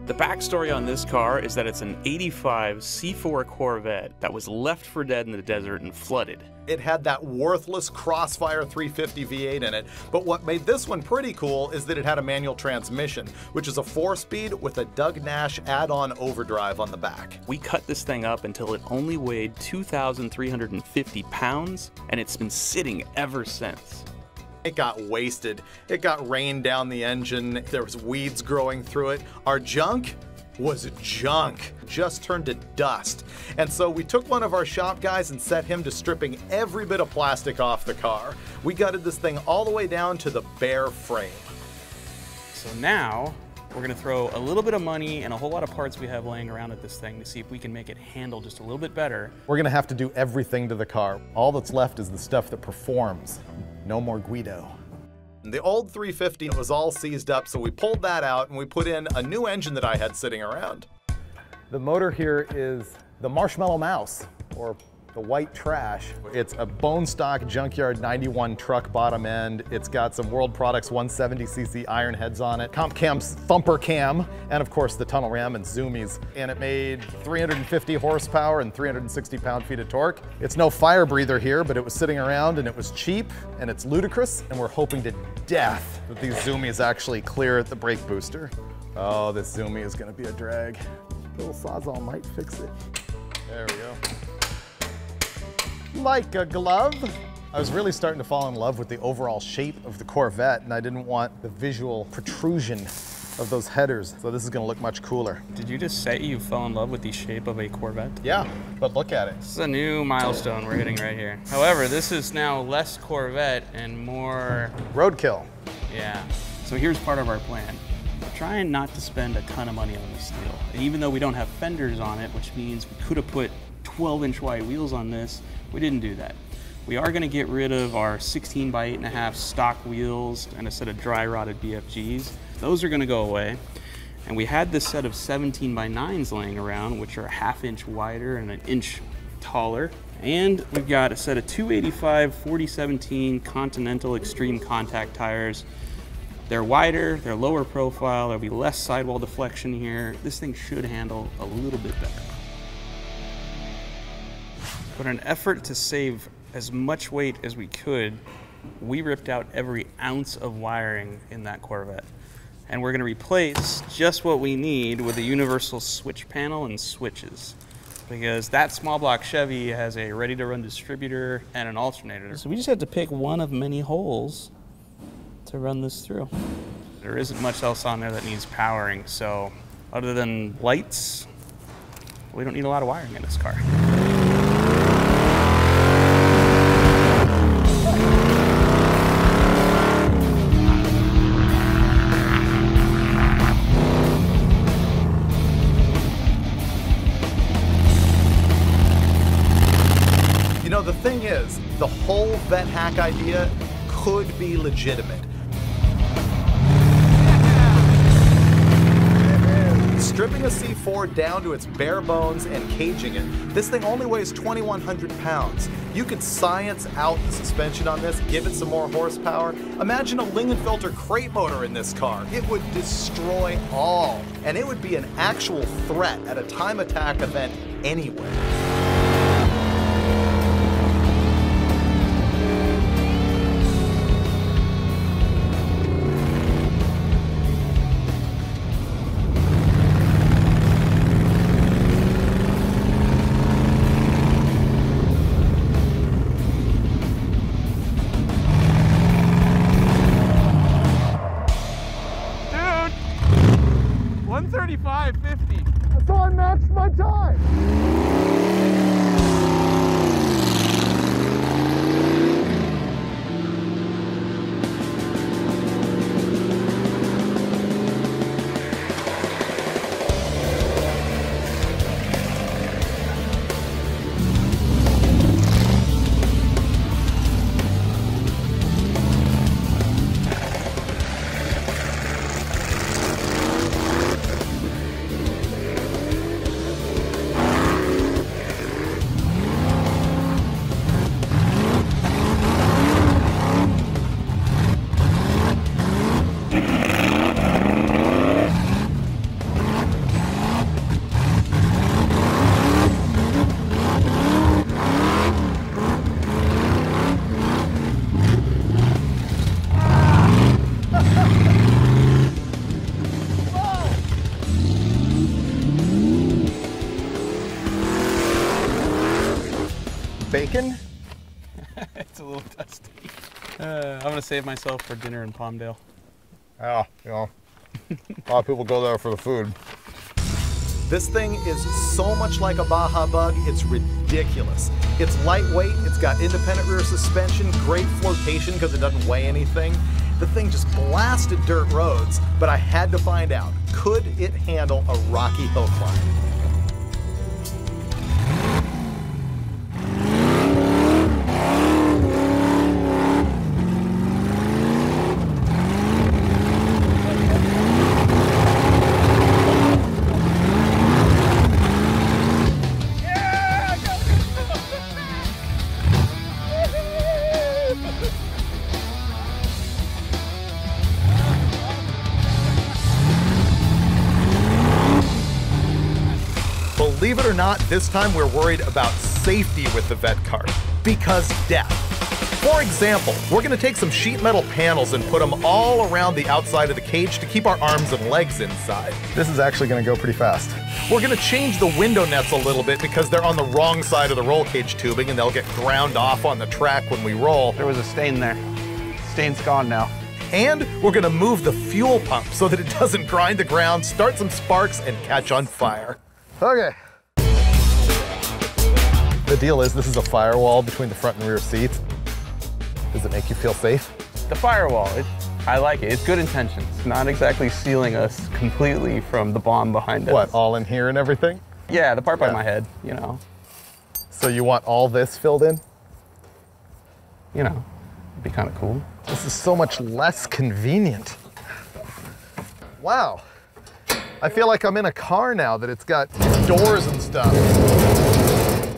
The backstory on this car is that it's an '85 C4 Corvette that was left for dead in the desert and flooded. It had that worthless Crossfire 350 V8 in it, but what made this one pretty cool is that it had a manual transmission, which is a 4-speed with a Doug Nash add-on overdrive on the back. We cut this thing up until it only weighed 2,350 pounds, and it's been sitting ever since. It got wasted. It got rained down the engine. There was weeds growing through it. Our junk was junk. Just turned to dust. And so we took one of our shop guys and set him to stripping every bit of plastic off the car. We gutted this thing all the way down to the bare frame. So now we're gonna throw a little bit of money and a whole lot of parts we have laying around at this thing to see if we can make it handle just a little bit better. We're gonna have to do everything to the car. All that's left is the stuff that performs. No more Guido. The old 350 was all seized up, so we pulled that out and we put in a new engine that I had sitting around. The motor here is the Marshmallow Mouse, or the white trash. It's a bone stock junkyard 91 truck bottom end. It's got some World Products 170cc iron heads on it, Comp Cam's thumper cam, and of course the tunnel ram and zoomies. And it made 350 horsepower and 360 pound-feet of torque. It's no fire breather here, but it was sitting around and it was cheap and it's ludicrous, and we're hoping to death that these zoomies actually clear the brake booster. Oh, this zoomie is gonna be a drag. Little Sawzall might fix it. There we go. Like a glove. I was really starting to fall in love with the overall shape of the Corvette, and I didn't want the visual protrusion of those headers, so this is gonna look much cooler. Did you just say you fell in love with the shape of a Corvette? Yeah, but look at it. This is a new milestone we're hitting right here. However, this is now less Corvette and more Roadkill. Yeah. So here's part of our plan. We're trying not to spend a ton of money on this steel. And even though we don't have fenders on it, which means we could have put 12-inch wide wheels on this, we didn't do that. We are going to get rid of our 16 by 8.5 stock wheels and a set of dry rotted BFGs. Those are going to go away. And we had this set of 17 by 9s laying around, which are a ½ inch wider and an inch taller. And we've got a set of 285 4017 Continental Extreme Contact tires. They're wider, they're lower profile, there'll be less sidewall deflection here. This thing should handle a little bit better. But in an effort to save as much weight as we could, we ripped out every ounce of wiring in that Corvette. And we're gonna replace just what we need with a universal switch panel and switches. Because that small block Chevy has a ready-to-run distributor and an alternator. So we just had to pick one of many holes to run this through. There isn't much else on there that needs powering, so other than lights, we don't need a lot of wiring in this car. You know, the thing is, the whole Vette hack idea could be legitimate. Stripping a C4 down to its bare bones and caging it, this thing only weighs 2,100 pounds. You could science out the suspension on this, give it some more horsepower. Imagine a Lingenfelter crate motor in this car. It would destroy all, and it would be an actual threat at a time attack event anyway. So I matched my time. working? It's a little dusty. I'm gonna save myself for dinner in Palmdale. Yeah, you know, a lot of people go there for the food. This thing is so much like a Baja Bug, it's ridiculous. It's lightweight, it's got independent rear suspension, great flotation because it doesn't weigh anything. The thing just blasted dirt roads, but I had to find out, could it handle a rocky hill climb? Believe it or not, this time we're worried about safety with the Vette Kart, because death. For example, we're gonna take some sheet metal panels and put them all around the outside of the cage to keep our arms and legs inside. This is actually gonna go pretty fast. We're gonna change the window nets a little bit because they're on the wrong side of the roll cage tubing and they'll get ground off on the track when we roll. There was a stain there. Stain's gone now. And we're gonna move the fuel pump so that it doesn't grind the ground, start some sparks, and catch on fire. Okay. The deal is this is a firewall between the front and rear seats. Does it make you feel safe? The firewall, I like it. It's good intentions. It's not exactly sealing us completely from the bomb behind us. What, all in here and everything? Yeah, the part by my head, you know. So you want all this filled in? You know, it'd be kind of cool. This is so much less convenient. Wow. I feel like I'm in a car now that it's got doors and stuff.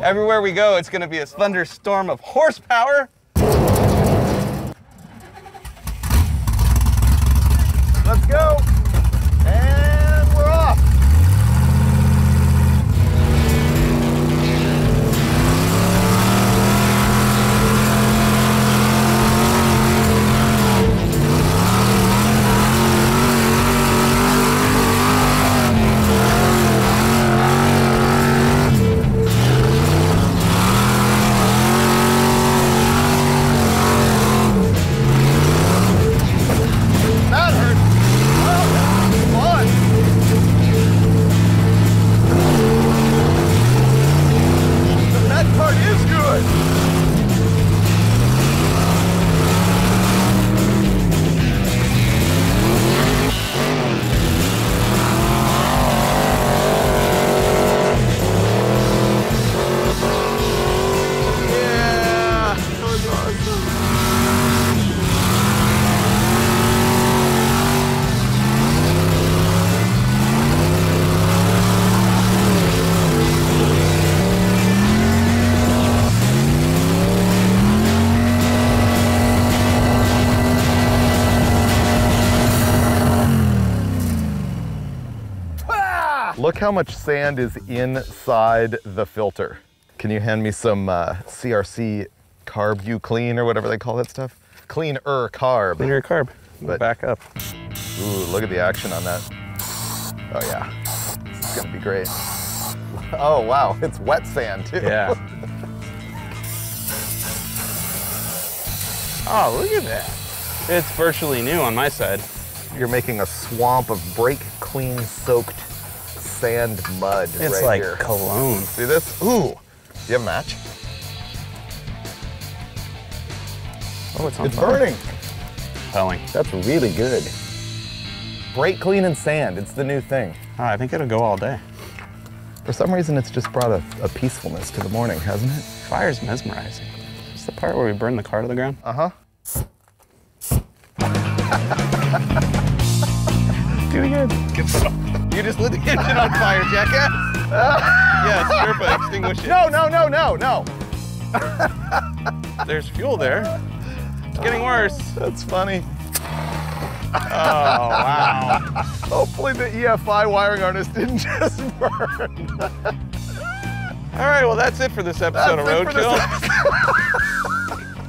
Everywhere we go, it's gonna be a thunderstorm of horsepower. Let's go. And we're off. Look how much sand is inside the filter. Can you hand me some CRC carb U clean or whatever they call that stuff? Cleaner carb. Cleaner carb. But back up. Ooh, look at the action on that. Oh yeah, this is gonna be great. Oh wow, it's wet sand too. Yeah. Oh, look at that. It's virtually new on my side. You're making a swamp of brake clean soaked sand mud it's right like here. cologne. See this? Ooh, do you have a match? Oh, it's on It's fire. burning. Compelling. That's really good. Brake clean and sand, it's the new thing. Oh, I think it'll go all day. For some reason, it's just brought a peacefulness to the morning, hasn't it? Fire's mesmerizing. It's the part where we burn the car to the ground. Uh-huh. Do it again. You just lit the engine on fire, jackass. Yeah, Sherpa, extinguish it. No, no, no, no, no. There's fuel there. It's getting worse. That's funny. Oh, wow. Hopefully the EFI wiring harness didn't just burn. All right, well, that's it for this episode of Roadkill.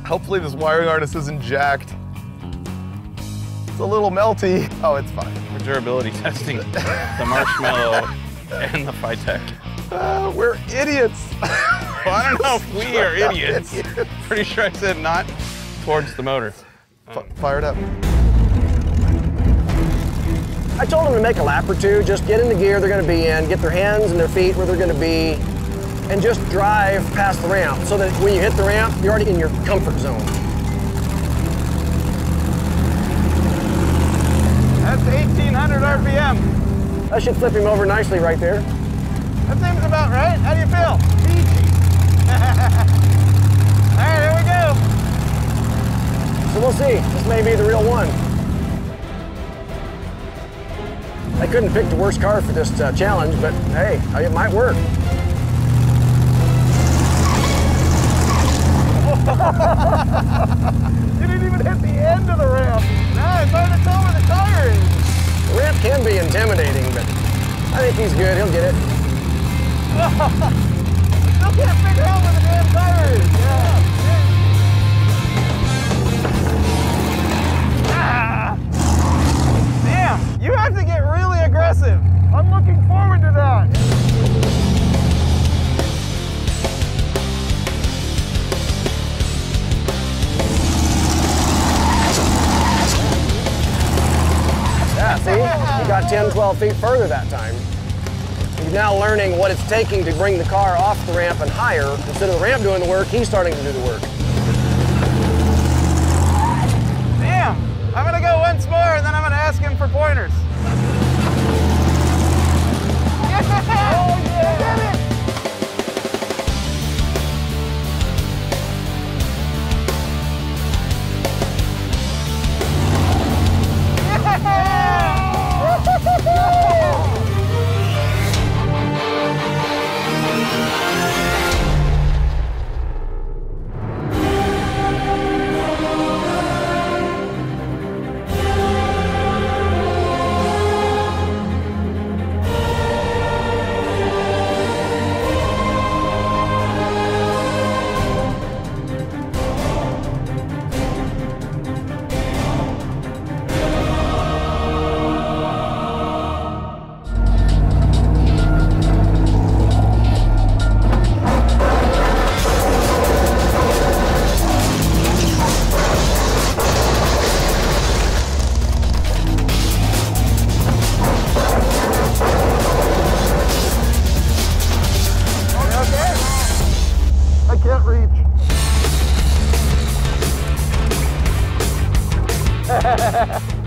Hopefully this wiring harness isn't jacked. It's a little melty. Oh, it's fine. We're durability testing the marshmallow and the Phytech. We're idiots. Well, I don't know if we are idiots. Pretty sure I said not towards the motor. Fire it up. I told them to make a lap or two, just get in the gear they're going to be in, get their hands and their feet where they're going to be, and just drive past the ramp so that when you hit the ramp, you're already in your comfort zone. That's 1,800 RPM. That should flip him over nicely right there. That seems about right. How do you feel? All right, here we go. So we'll see. This may be the real one. I couldn't pick the worst car for this challenge, but hey, it might work. You didn't even hit the end of the ramp. No, it's hard to tell where the tire is. The ramp can be intimidating, but I think he's good. He'll get it. Still can't figure out where the damn tire is. Damn, you have to get really aggressive. I'm looking forward to that. Yeah, see? He got 10, 12 feet further that time. He's now learning what it's taking to bring the car off the ramp and higher. Instead of the ramp doing the work, he's starting to do the work. Damn, I'm gonna go once more and then I'm gonna ask him for pointers. Oh yeah! Get it!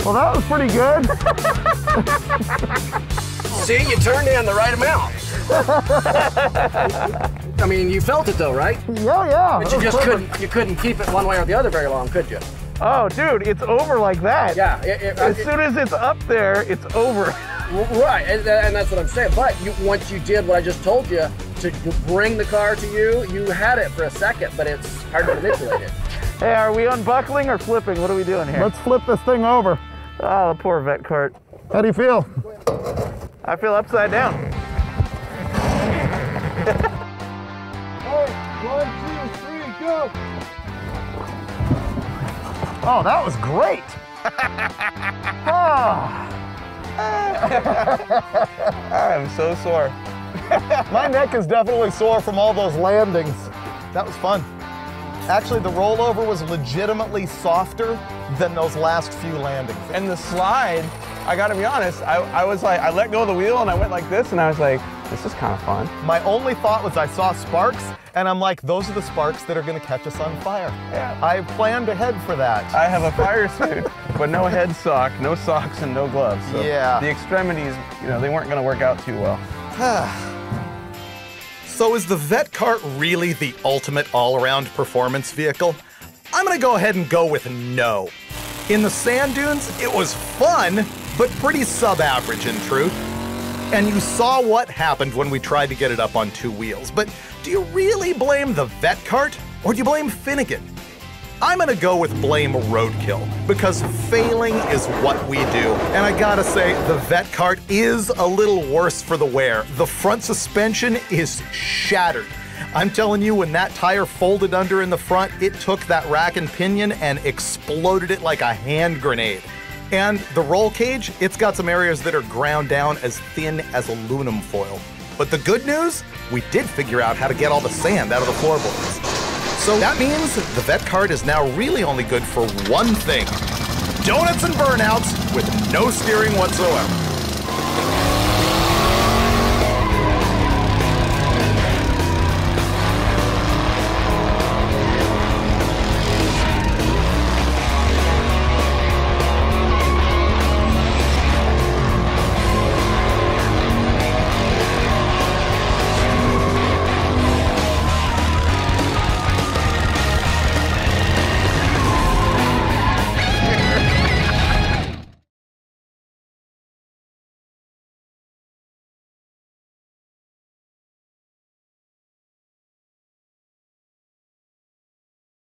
Well, that was pretty good. See, you turned in the right amount. I mean, you felt it though, right? Yeah. But you couldn't keep it one way or the other very long, could you? Oh, dude, it's over like that. Yeah. As soon as it's up there, it's over. Right, and that's what I'm saying. But once you did what I just told you, to bring the car to you, you had it for a second, but it's hard to manipulate it. Hey, are we unbuckling or flipping? What are we doing here? Let's flip this thing over. Oh, the poor Vette Kart. How do you feel? I feel upside down. One, two, three, go! Oh, that was great! I'm so sore. My neck is definitely sore from all those landings. That was fun. Actually, the rollover was legitimately softer than those last few landings. And the slide, I gotta be honest, I was like, I let go of the wheel and I went like this and I was like, this is kind of fun. My only thought was I saw sparks and I'm like, those are the sparks that are gonna catch us on fire. Yeah. I planned ahead for that. I have a fire suit, but no head sock, no socks, and no gloves. So yeah. The extremities, they weren't gonna work out too well. So is the Vette Kart really the ultimate all-around performance vehicle? I'm gonna go ahead and go with no. In the sand dunes, it was fun, but pretty sub-average in truth. And you saw what happened when we tried to get it up on two wheels. But do you really blame the Vette Kart, or do you blame Finnegan? I'm gonna go with blame Roadkill, because failing is what we do. And I gotta say, the Vette Kart is a little worse for the wear. The front suspension is shattered. I'm telling you, when that tire folded under in the front, it took that rack and pinion and exploded it like a hand grenade. And the roll cage, it's got some areas that are ground down as thin as aluminum foil. But the good news, we did figure out how to get all the sand out of the floorboards. So that means the Vette Kart is now really only good for one thing: donuts and burnouts with no steering whatsoever.